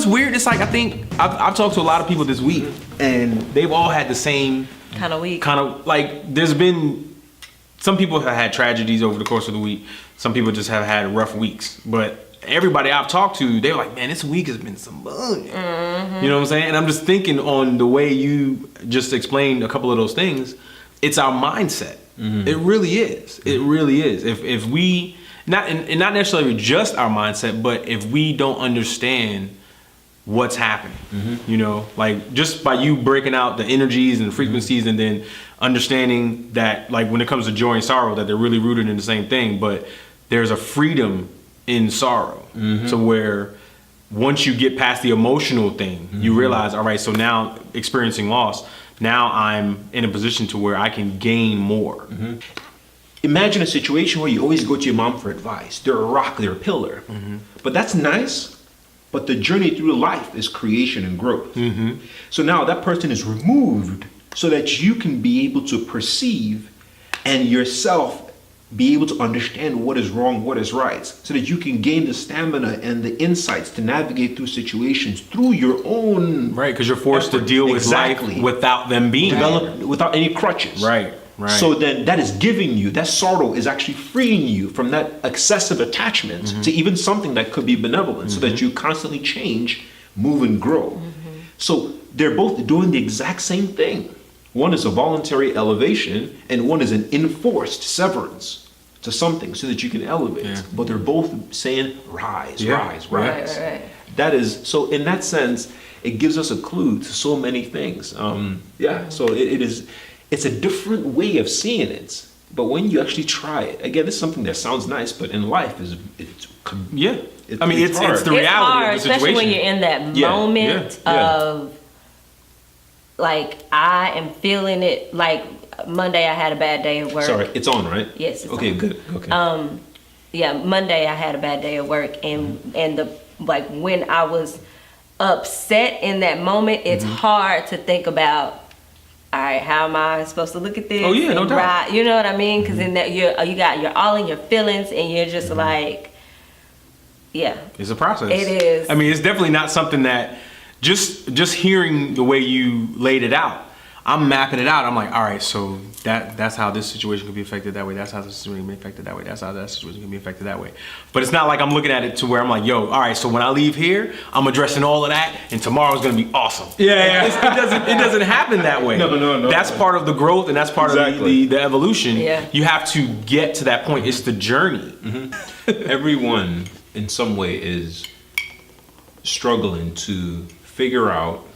It's weird. It's like, I think I've talked to a lot of people this week, and they've all had the same kind of week. kind of like. There's been some people have had tragedies over the course of the week. Some people just have had rough weeks. But everybody I've talked to, they're like, man, this week has been some bug. You know what I'm saying? And I'm just thinking on the way you just explained a couple of those things. It's our mindset. It really is. It really is. If we not necessarily just our mindset, but if we don't understand what's happening, you know, like just by you breaking out the energies and the frequencies, and then understanding that, like, when it comes to joy and sorrow, that they're really rooted in the same thing, but there's a freedom in sorrow. So where once you get past the emotional thing, you realize, all right, so now experiencing loss, now I'm in a position to where I can gain more. Imagine a situation where you always go to your mom for advice. They're a rock, they're a pillar. But that's nice, but the journey through life is creation and growth. So now that person is removed so that you can be able to perceive and yourself be able to understand what is wrong, what is right, so that you can gain the stamina and the insights to navigate through situations through your own Right, because you're forced to deal with life without them being develop without any crutches. Right. So then that is giving you, that sorrow is actually freeing you from that excessive attachment to even something that could be benevolent, so that you constantly change, move, and grow. So they're both doing the exact same thing. One is a voluntary elevation, and one is an enforced severance to something so that you can elevate. But they're both saying rise, rise, rise. Right. That is, so in that sense, it gives us a clue to so many things. So it's a different way of seeing it. But when you actually try it, again, this is something that sounds nice, but in life it's hard. It's the It's reality hard, of the situation. especially when you're in that moment of, like, I am feeling it. Like, Monday I had a bad day at work. Sorry, it's on, right? Yes, it's okay, on. good. Okay. Yeah, Monday I had a bad day at work, and the, like, when I was upset in that moment, it's hard to think about, all right, how am I supposed to look at this? Oh, yeah, no and doubt. you know what I mean? Because in that you're all in your feelings, and you're just like, yeah. It's a process. It is. I mean, it's definitely not something that just hearing the way you laid it out, I'm mapping it out. I'm like, all right, so that's how this situation could be affected that way. That's how this situation can be affected that way. That's how that situation can be affected that way. But it's not like I'm looking at it to where I'm like, yo, all right, so when I leave here, I'm addressing all of that, and tomorrow's gonna be awesome. Yeah. It doesn't happen that way. No. That's part of the growth, and that's part of the evolution. Yeah. You have to get to that point. It's the journey. Everyone in some way is struggling to figure out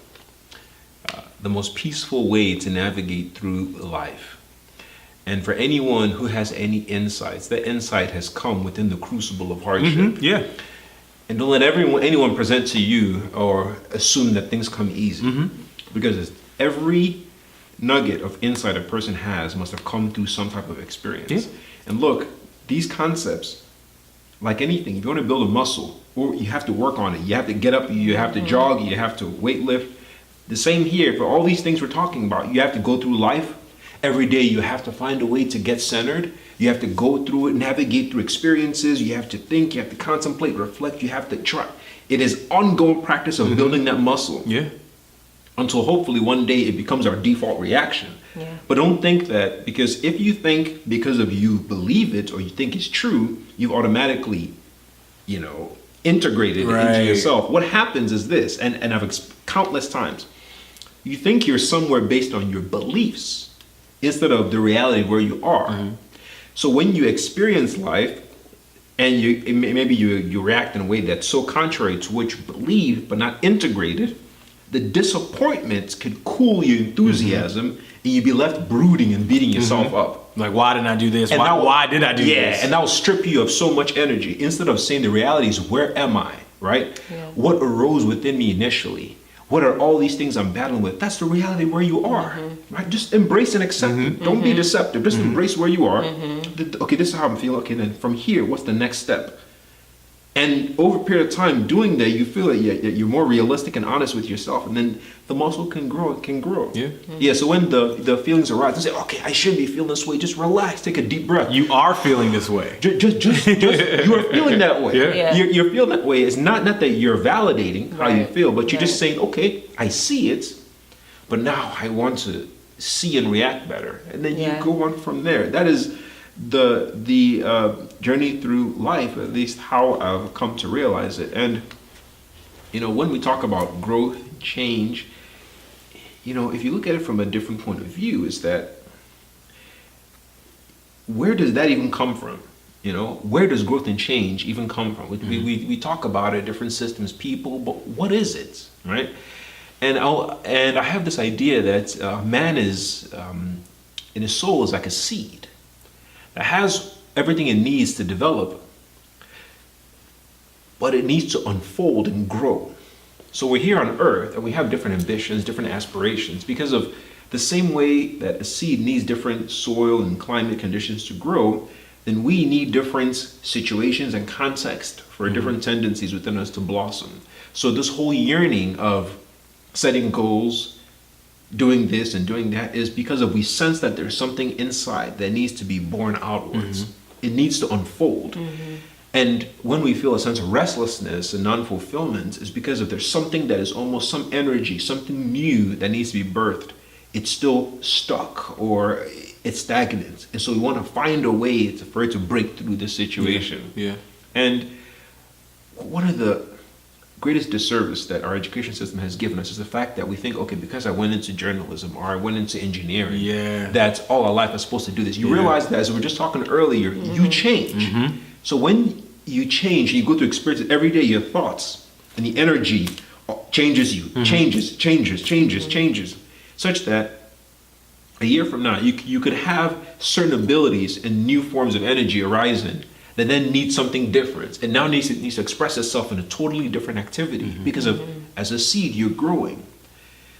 the most peaceful way to navigate through life. And for anyone who has any insights, that insight has come within the crucible of hardship. Yeah. And don't let anyone present to you or assume that things come easy. Because every nugget of insight a person has must have come through some type of experience. Yeah. And look, these concepts, like anything, if you want to build a muscle, or you have to work on it. You have to get up, you have to jog, you have to weight lift. The same here for all these things we're talking about. You have to go through life. Every day you have to find a way to get centered. You have to go through it, navigate through experiences. You have to think, you have to contemplate, reflect, you have to try. It is ongoing practice of building that muscle. Yeah. Until hopefully one day it becomes our default reaction. Yeah. But don't think that, because if you think because of you believe it or you think it's true, you automatically, integrated into yourself. What happens is this, and I've countless times, you think you're somewhere based on your beliefs instead of the reality where you are. So when you experience life and maybe you react in a way that's so contrary to what you believe but not integrated, the disappointment could cool your enthusiasm and you'd be left brooding and beating yourself up. Like, why didn't I do this? And Why did I do this? Yeah, and that will strip you of so much energy. Instead of saying the reality is, where am I, right? Yeah. What arose within me initially? What are all these things I'm battling with? That's the reality where you are, right? Just embrace and accept it. Don't be deceptive. Just embrace where you are. Okay, this is how I'm feeling. Okay, then from here, what's the next step? And over a period of time doing that, you feel that you're more realistic and honest with yourself, and then the muscle can grow. It can grow. Yeah. Yeah. So when the feelings arise, you say, okay, I should be feeling this way. Just relax. Take a deep breath. You are feeling this way. Just you are feeling that way. Yeah. Yeah. You're feeling that way. It's not that you're validating how you Right. feel, but you're just Right. saying, okay, I see it, but now I want to see and react better, and then Yeah. you go on from there. That is the journey through life, at least how I've come to realize it. And when we talk about growth, change, if you look at it from a different point of view, is that where does that even come from? Where does growth and change even come from? We talk about it, different systems, people, but what is it, right? And I have this idea that man is, in his soul, is like a seed that has everything it needs to develop, but it needs to unfold and grow. So we're here on earth and we have different ambitions, different aspirations, because of the same way that a seed needs different soil and climate conditions to grow, then we need different situations and context for different tendencies within us to blossom. So this whole yearning of setting goals, doing this and doing that, is because we sense that there's something inside that needs to be born outwards. It needs to unfold. And when we feel a sense of restlessness and non-fulfillment, is because if there's something that is almost some energy, something new that needs to be birthed, it's still stuck or it's stagnant. And so we want to find a way for it to break through the situation. Yeah. And one of the greatest disservice that our education system has given us is the fact that we think, okay, because I went into journalism or I went into engineering, Yeah. that's all our life is supposed to do this. You Yeah. realize that, as we were just talking earlier, you change. So when you change, you go through experiences every day, your thoughts and the energy changes you, changes, such that a year from now, you could have certain abilities and new forms of energy arising that then needs something different, and now needs to express itself in a totally different activity because of, as a seed, you're growing.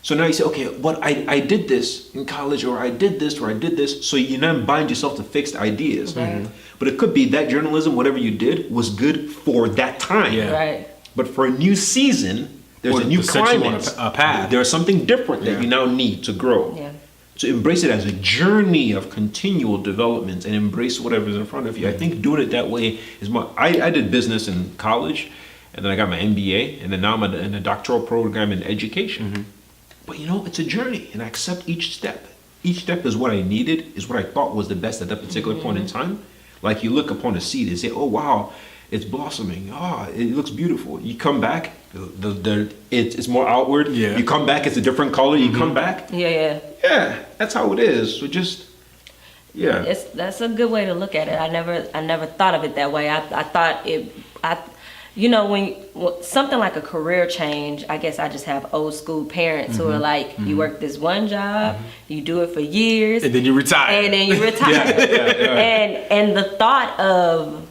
So now you say, okay, but I did this in college, or I did this, or I did this. So you now bind yourself to fixed ideas. But it could be that journalism, whatever you did, was good for that time. Yeah. Right. But for a new season, there's Or a new to set you on climate. a path. There's something different that Yeah. you now need to grow. Yeah. To embrace it as a journey of continual development and embrace whatever's in front of you. I think doing it that way is more. I did business in college, and then I got my MBA, and then now I'm in a doctoral program in education. But it's a journey, and I accept each step. Each step is what I needed, is what I thought was the best at that particular point in time. Like you look upon a seed and say, oh wow, it's blossoming. Oh, it looks beautiful. You come back, it's more outward. Yeah. You come back, it's a different color. You come back. Yeah. Yeah, that's how it is. So just, yeah. That's a good way to look at it. I never thought of it that way. I thought when something like a career change, I guess I just have old school parents who are like, you work this one job, you do it for years, And then you retire. and then you retire. And the thought of,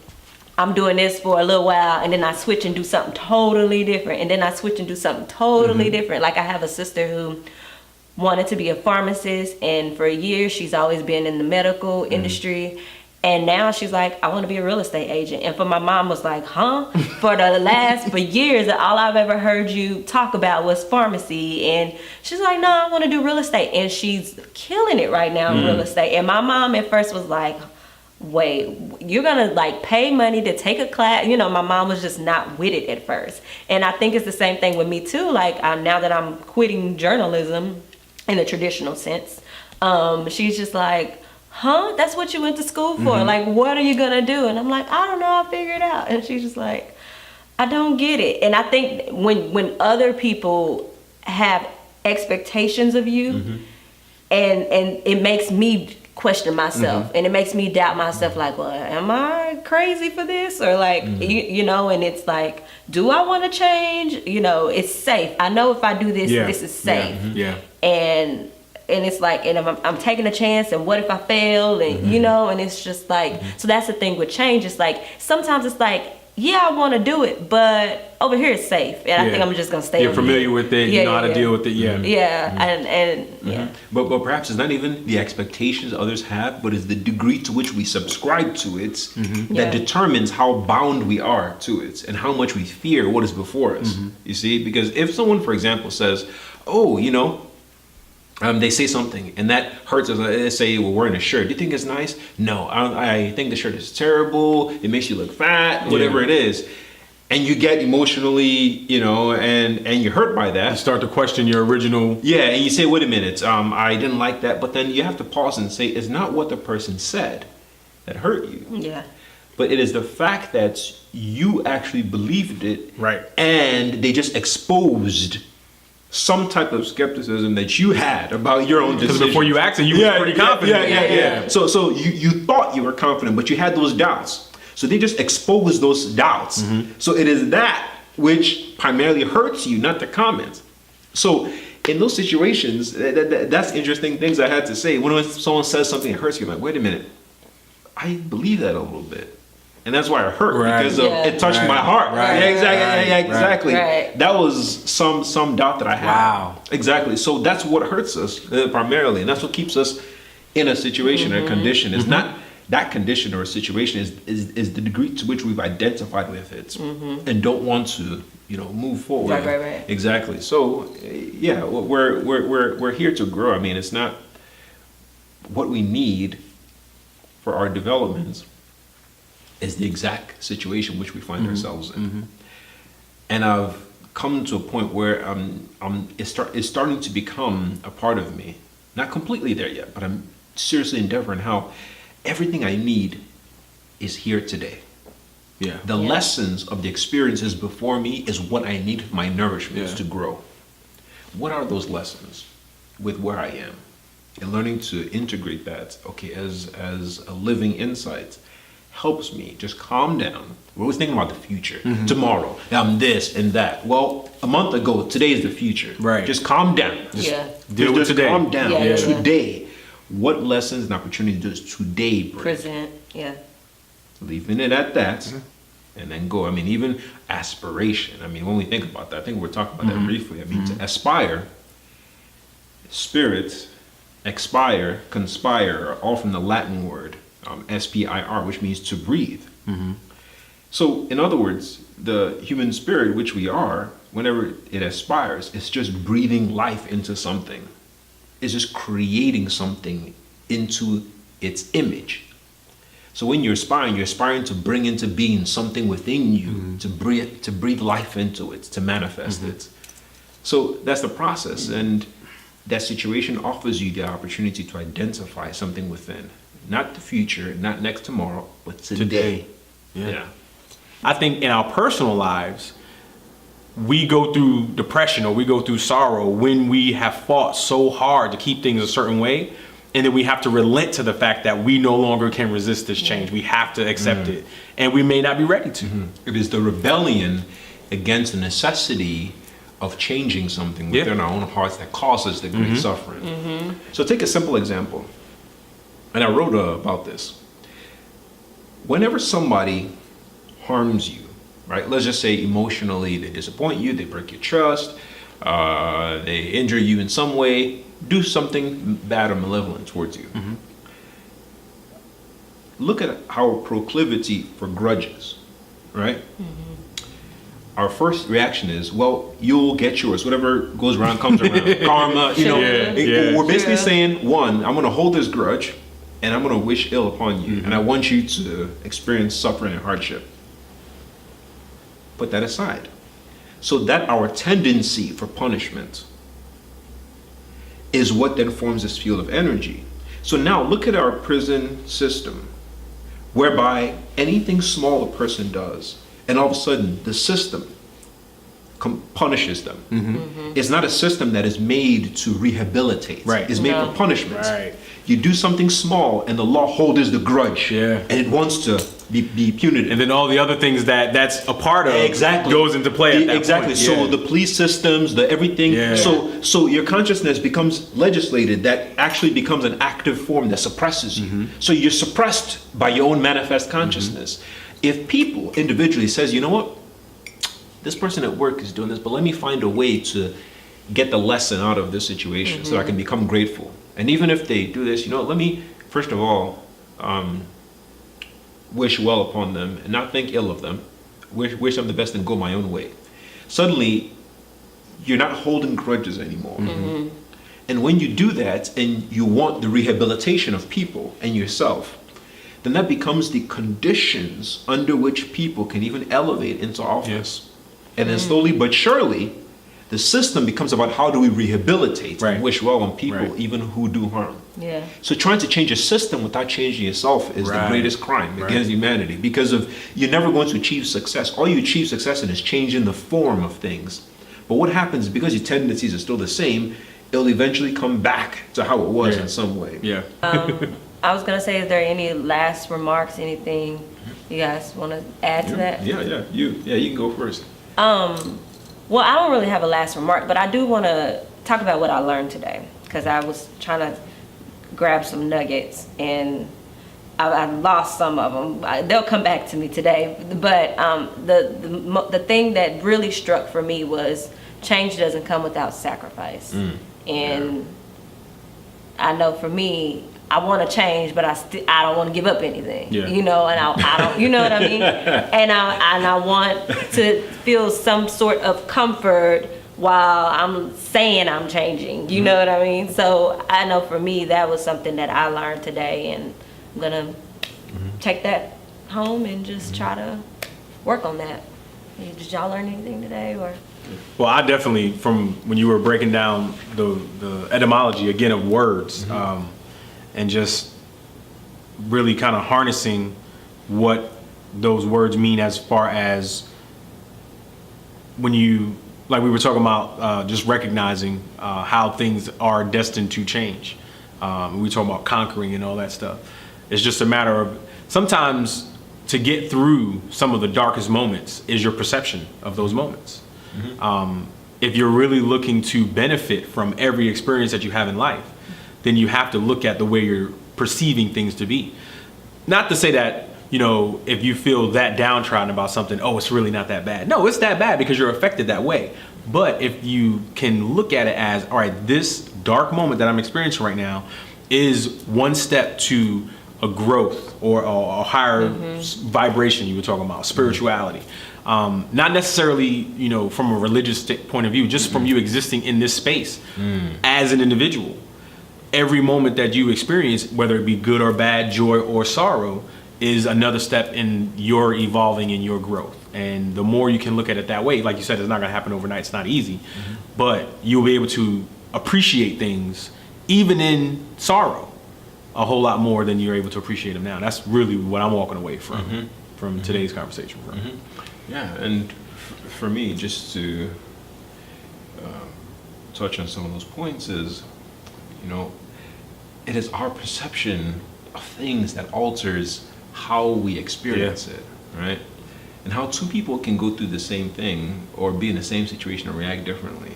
I'm doing this for a little while, and then I switch and do something totally different, and then I switch and do something totally different. Like I have a sister who wanted to be a pharmacist, and for a year she's always been in the medical industry, and now she's like, I want to be a real estate agent. And for my mom was like, huh? For years, all I've ever heard you talk about was pharmacy. And she's like, no, I want to do real estate. And she's killing it right now in real estate. And my mom at first was like, wait, you're gonna like pay money to take a class? My mom was just not with it at first. And I think it's the same thing with me too. Like now that I'm quitting journalism in the traditional sense, she's just like, huh? That's what you went to school for? Like, what are you gonna do? And I'm like, I don't know, I'll figure it out. And she's just like, I don't get it. And I think when other people have expectations of you, and it makes me question myself, and it makes me doubt myself, like, well, am I crazy for this? Or like, and it's like, do I want to change? It's safe. I know if I do this, this is safe. Yeah. And it's like, and if I'm taking a chance, and what if I fail? And and it's just like, so that's the thing with change. It's like, sometimes it's like, yeah, I want to do it, but over here it's safe, and I think I'm just gonna stay. You're over familiar here. with it. You know how to deal with it. Yeah. Yeah, and yeah. But perhaps it's not even the expectations others have, but it's the degree to which we subscribe to it that Yeah. determines how bound we are to it and how much we fear what is before us. You see, because if someone, for example, says, "Oh, you know," they say something and that hurts us. They say, "We're wearing a shirt. Do you think it's nice?" "No, I think the shirt is terrible. It makes you look fat." Whatever it is. And you get emotionally, you know, and you're hurt by that. You start to question your original. Yeah, and you say, "Wait a minute, I didn't like that." But then you have to pause and say, it's not what the person said that hurt you, Yeah. but it is the fact that you actually believed it, Right. And they just exposed some type of skepticism that you had about your own Because decision. before you asked it, you were pretty confident. Yeah. So you thought you were confident, but you had those doubts. So they just exposed those doubts. So it is that which primarily hurts you, not the comment. So in those situations, that's interesting things I had to say. When someone says something that hurts you, I'm like, wait a minute, I believe that a little bit. And that's why it hurt, Right. because of, it touched Right. my heart. Right. Yeah, exactly. Right. Yeah, exactly. Right. That was some doubt that I had. Wow. Exactly. So that's what hurts us primarily, and that's what keeps us in a situation or a condition. It's not that condition or a situation, is the degree to which we've identified with it and don't want to, you know, move forward. Right. Exactly. So yeah, we're here to grow. I mean, it's not what we need for our developments is the exact situation which we find ourselves in. And I've come to a point where it's starting to become a part of me. Not completely there yet, but I'm seriously endeavoring how everything I need is here today. Yeah. The lessons of the experiences before me is what I need for my nourishment Yeah. to grow. What are those lessons with where I am? And learning to integrate that, okay, as a living insight helps me just calm down. We're always thinking about the future. Tomorrow, I'm this and that. Well, a month ago, today is the future. Right. Just calm down. Deal with Just today. calm down. Yeah. Today. What lessons and opportunities does today bring? Present. Yeah. Leaving it at that, and then go. I mean, even aspiration. I mean, when we think about that, I think we're talking about that briefly. I mean, to aspire, spirit, expire, conspire, are all from the Latin word spir, which means to breathe. So, in other words, the human spirit, which we are, whenever it aspires, it's just breathing life into something. It's just creating something into its image. So when you're aspiring to bring into being something within you, to breathe life into it, to manifest it. So that's the process, and that situation offers you the opportunity to identify something within, not the future, not next tomorrow, but today. Yeah. I think in our personal lives, we go through depression or we go through sorrow when we have fought so hard to keep things a certain way, and then we have to relent to the fact that we no longer can resist this change. We have to accept it, and we may not be ready to. It is the rebellion against the necessity of changing something within our own hearts that causes the great suffering. So take a simple example, and I wrote about this. Whenever somebody harms you, right? Let's just say emotionally they disappoint you, they break your trust, they injure you in some way, do something bad or malevolent towards you. Look at our proclivity for grudges, right? Our first reaction is, well, you'll get yours. Whatever goes around comes around. Karma, you know. We're basically saying, one, I'm going to hold this grudge and I'm going to wish ill upon you. And I want you to experience suffering and hardship. Put that aside. So that our tendency for punishment is what then forms this field of energy. So now look at our prison system, whereby anything small a person does, and all of a sudden the system punishes them. It's not a system that is made to rehabilitate. Right. It's made for punishment. Right. You do something small and the law holds the grudge. Yeah. And it wants to be punitive. And then all the other things that's a part of goes into play at that exactly. point. So the police systems, the everything. Yeah. So your consciousness becomes legislated. That actually becomes an active form that suppresses you. So you're suppressed by your own manifest consciousness. If people individually says, you know what, this person at work is doing this, but let me find a way to get the lesson out of this situation so I can become grateful. And even if they do this, you know, let me, first of all, wish well upon them and not think ill of them, wish them the best and go my own way. Suddenly, you're not holding grudges anymore. And when you do that and you want the rehabilitation of people and yourself, then that becomes the conditions under which people can even elevate into office. Yes. And then slowly but surely, the system becomes about how do we rehabilitate Right. and wish well on people, Right. even who do harm. Yeah. So trying to change a system without changing yourself is the Right. greatest crime Right. against humanity, because of you're never going to achieve success. All you achieve success in is changing the form of things. But what happens, because your tendencies are still the same, it'll eventually come back to how it was Yeah. in some way. Yeah. I was gonna say, is there any last remarks, anything you guys want to add to that? Yeah. You can go first. Well, I don't really have a last remark, but I do want to talk about what I learned today, because I was trying to grab some nuggets and I lost some of them. They'll come back to me today. But the thing that really struck for me was change doesn't come without sacrifice. And I know for me, I want to change, but I don't want to give up anything, Yeah. you know, and I don't, you know what I mean? And I want to feel some sort of comfort while I'm saying I'm changing, you know what I mean? So I know for me, that was something that I learned today, and I'm going to take that home and just try to work on that. Did y'all learn anything today, or? Well, I definitely, from when you were breaking down the etymology again of words, and just really kind of harnessing what those words mean as far as when you, like we were talking about, just recognizing how things are destined to change. We talk about conquering and all that stuff. It's just a matter of sometimes to get through some of the darkest moments is your perception of those moments. If you're really looking to benefit from every experience that you have in life, then you have to look at the way you're perceiving things to be. Not to say that, you know, if you feel that downtrodden about something, oh, it's really not that bad. No, it's that bad because you're affected that way. But if you can look at it as, all right, this dark moment that I'm experiencing right now is one step to a growth or a higher vibration you were talking about, spirituality. Not necessarily, you know, from a religious point of view, just from you existing in this space as an individual. Every moment that you experience, whether it be good or bad, joy or sorrow, is another step in your evolving and your growth. And the more you can look at it that way, like you said, it's not going to happen overnight. It's not easy, but you'll be able to appreciate things even in sorrow a whole lot more than you're able to appreciate them now. That's really what I'm walking away from today's conversation. Yeah, and for me, just to touch on some of those points is, you know, it is our perception of things that alters how we experience it, right? And how two people can go through the same thing or be in the same situation and react differently.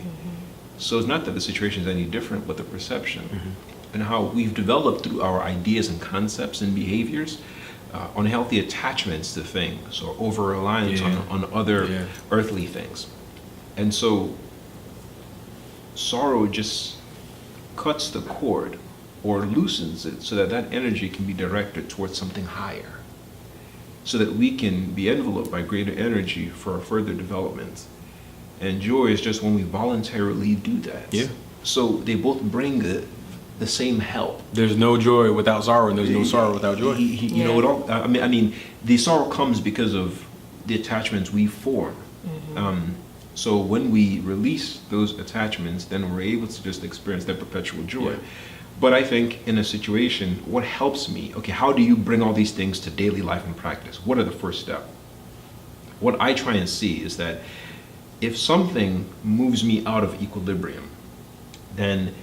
So it's not that the situation is any different, but the perception. And how we've developed through our ideas and concepts and behaviors unhealthy attachments to things or over-reliance on other earthly things. And so sorrow just cuts the cord or loosens it so that that energy can be directed towards something higher, so that we can be enveloped by greater energy for further development. And joy is just when we voluntarily do that. Yeah. So they both bring the same help. There's no joy without sorrow, and there's no sorrow without joy. You know it all. I mean, the sorrow comes because of the attachments we form. So when we release those attachments, then we're able to just experience that perpetual joy. Yeah. But I think in a situation, what helps me? Okay, how do you bring all these things to daily life and practice? What are the first step? What I try and see is that if something moves me out of equilibrium, then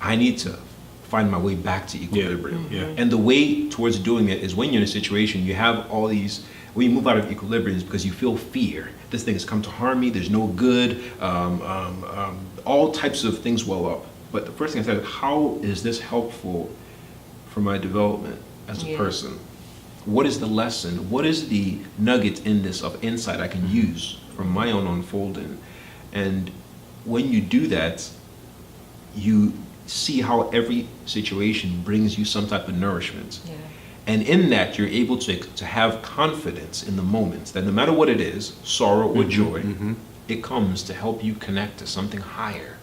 I need to find my way back to equilibrium. Yeah. And the way towards doing it is when you're in a situation, you have all these, when you move out of equilibrium, is because you feel fear. This thing has come to harm me, there's no good, all types of things well up. But the first thing I said is, how is this helpful for my development as a person? what is the lesson? What is the nugget in this of insight I can use from my own unfolding? And when you do that, you see how every situation brings you some type of nourishment. Yeah. And in that, you're able to have confidence in the moments that no matter what it is, sorrow or joy, it comes to help you connect to something higher.